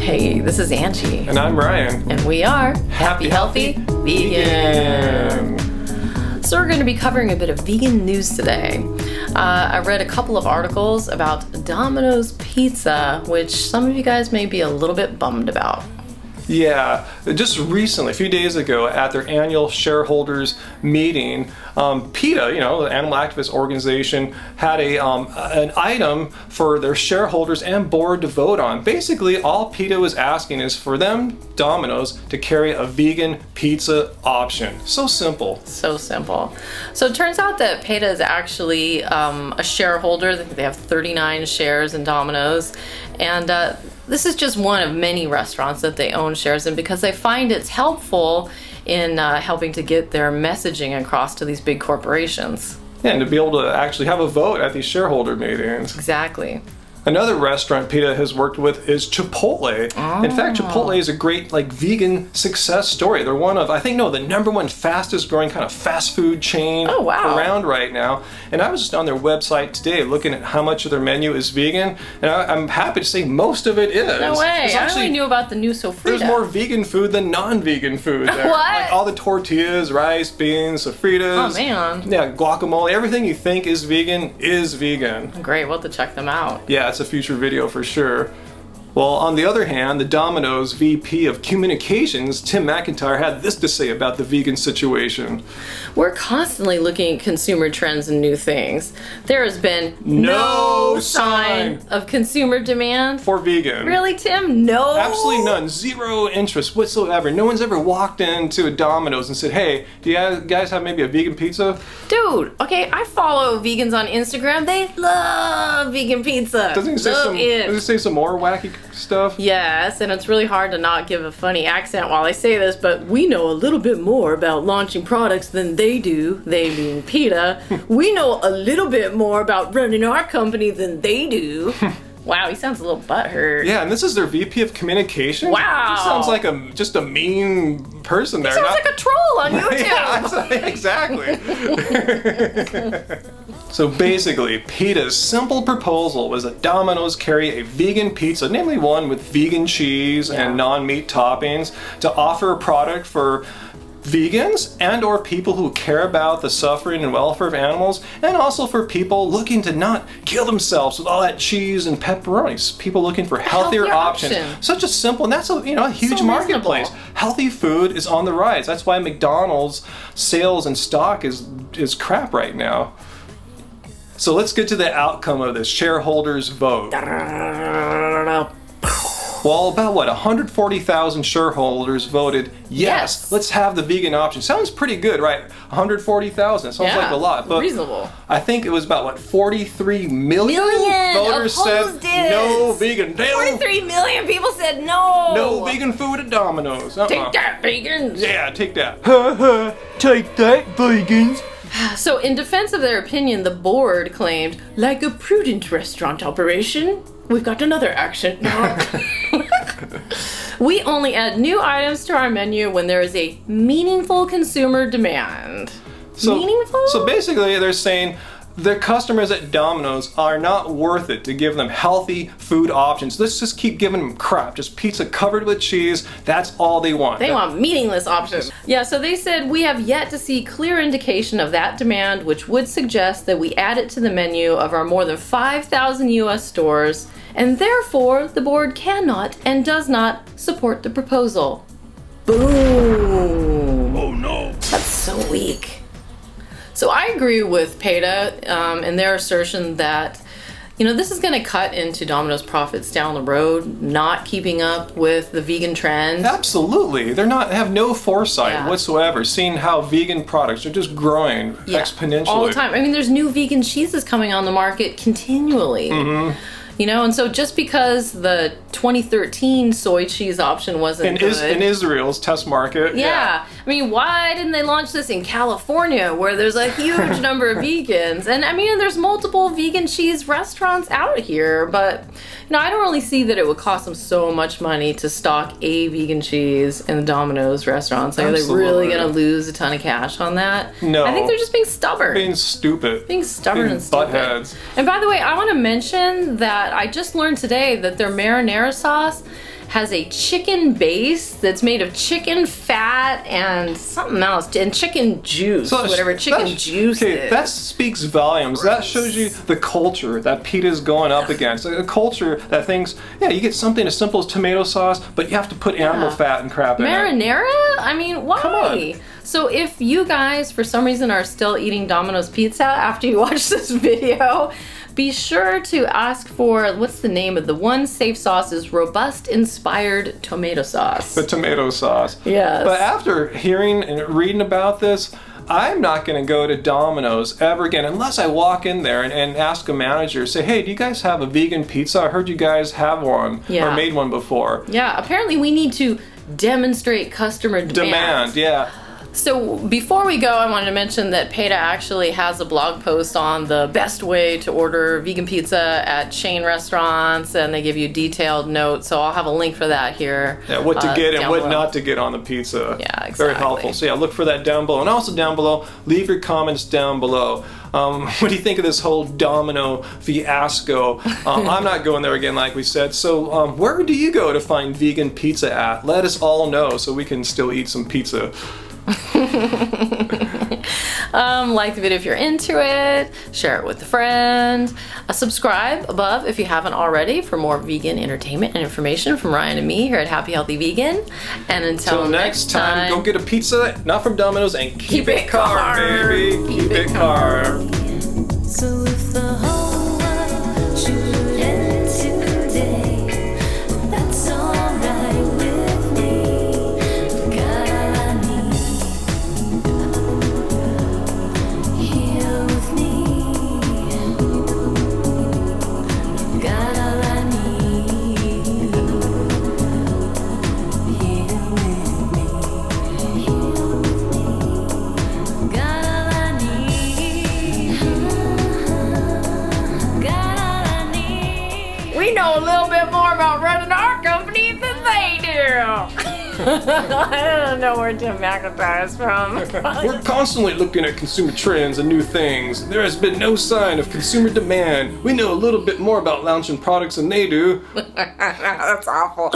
Hey, this is Angie. And I'm Ryan. And we are Happy Healthy Vegan. So we're going to be covering a bit of vegan news today. I read a couple of articles about Domino's Pizza, which some of you guys may be a little bit bummed about. Yeah, just recently, a few days ago, at their annual shareholders meeting, PETA, the animal activist organization, had an item for their shareholders and board to vote on. Basically, all PETA was asking is for them, Domino's, to carry a vegan pizza option. So simple. So simple. So it turns out that PETA is actually a shareholder. They have 39 shares in Domino's, and this is just one of many restaurants that they own shares in because they find it's helpful in helping to get their messaging across to these big corporations. Yeah, and to be able to actually have a vote at these shareholder meetings. Exactly. Another restaurant PETA has worked with is Chipotle. Oh. In fact, Chipotle is a great vegan success story. They're one of, the number one fastest growing kind of fast food chain around right now. And I was just on their website today looking at how much of their menu is vegan, and I'm happy to say most of it is. No way. I only knew about the new sofrita. There's more vegan food than non-vegan food there. What? Like all the tortillas, rice, beans, sofritas. Oh man. Yeah, guacamole. Everything you think is vegan is vegan. Great. We'll have to check them out. Yeah, it's a future video for sure. Well, on the other hand, the Domino's VP of Communications, Tim McIntyre, had this to say about the vegan situation. We're constantly looking at consumer trends and new things. There has been no sign of consumer demand for vegan. Really, Tim? No? Absolutely none. Zero interest whatsoever. No one's ever walked into a Domino's and said, hey, do you guys have maybe a vegan pizza? Dude, okay, I follow vegans on Instagram. They love vegan pizza. Does it say some more wacky stuff? Yes, and it's really hard to not give a funny accent while I say this, but we know a little bit more about launching products than they do, they being PETA. We know a little bit more about running our company than they do. Wow, he sounds a little butthurt. Yeah, and this is their VP of Communications? Wow. He sounds like just a mean person there. He sounds like a troll on YouTube. Yeah, exactly. So basically, PETA's simple proposal was that Domino's carry a vegan pizza, namely one with vegan cheese and non-meat toppings, to offer a product for vegans and or people who care about the suffering and welfare of animals, and also for people looking to not kill themselves with all that cheese and pepperonis. People looking for healthier options. Such a simple, and that's a huge marketplace. Healthy food is on the rise. That's why McDonald's sales and stock is crap right now. So let's get to the outcome of this shareholders vote. Well, about 140,000 shareholders voted yes. Let's have the vegan option. Sounds pretty good, right? 140,000. Sounds like a lot, but reasonable. I think it was about 43 million voters said no vegan. 43 million people said no. No vegan food at Domino's. Take that, vegans. Yeah, take that. Take that, vegans. So in defense of their opinion, the board claimed, like a prudent restaurant operation, we've got another action. We only add new items to our menu when there is a meaningful consumer demand. Meaningful? So basically they're saying their customers at Domino's are not worth it to give them healthy food options. Let's just keep giving them crap. Just pizza covered with cheese. That's all they want. They want meaningless options. Yeah, so they said, we have yet to see clear indication of that demand, which would suggest that we add it to the menu of our more than 5,000 US stores, and therefore the board cannot and does not support the proposal. Boom. Oh no. That's so weak. So I agree with PETA and their assertion that, this is going to cut into Domino's profits down the road, not keeping up with the vegan trend. Absolutely. They have no foresight whatsoever, seeing how vegan products are just growing exponentially. All the time. I mean, there's new vegan cheeses coming on the market continually. Mm-hmm. And so just because the 2013 soy cheese option wasn't good. In Israel's test market. Yeah. I mean, why didn't they launch this in California where there's a huge number of vegans? And I mean, there's multiple vegan cheese restaurants out here, but I don't really see that it would cost them so much money to stock a vegan cheese in the Domino's restaurants. Like, are they really going to lose a ton of cash on that? No. I think they're just being stubborn. Being stupid. Being stubborn and stupid. Buttheads. And by the way, I want to mention that I just learned today that their marinara sauce has a chicken base that's made of chicken fat and something else, and chicken juice, whatever chicken juice is. That speaks volumes. That shows you the culture that PETA is going up against. A culture that thinks, yeah, you get something as simple as tomato sauce, but you have to put animal fat and crap in it. Marinara? I mean, why? Come on. So if you guys, for some reason, are still eating Domino's pizza after you watch this video, be sure to ask for, what's the name of the one safe sauce is Robust Inspired Tomato Sauce. The tomato sauce. Yes. But after hearing and reading about this, I'm not going to go to Domino's ever again unless I walk in there and ask a manager, say, hey, do you guys have a vegan pizza? I heard you guys have one or made one before. Yeah, apparently we need to demonstrate customer demand. Yeah. So before we go, I wanted to mention that PETA actually has a blog post on the best way to order vegan pizza at chain restaurants, and they give you detailed notes. So I'll have a link for that here. Yeah, what to get and what below. not to get on the pizza. Yeah, exactly. Very helpful. So yeah, look for that down below. And also down below, leave your comments down below. What do you think of this whole Domino fiasco? I'm not going there again, like we said. So where do you go to find vegan pizza at? Let us all know so we can still eat some pizza. Like the video if you're into it, share it with a friend, subscribe above if you haven't already for more vegan entertainment and information from Ryan and me here at Happy Healthy Vegan. And until next time, go get a pizza, not from Domino's, and keep it carb, baby. Keep it carb. So if the whole world should end today, that's alright with me. Got all I need here with me. Got all I need here with me. Got all I need. Got all I need. we know a little bit more about running our company than they do. I don't know where Tim McIntyre is from. We're constantly looking at consumer trends and new things. There has been no sign of consumer demand. We know a little bit more about launching products than they do. That's awful.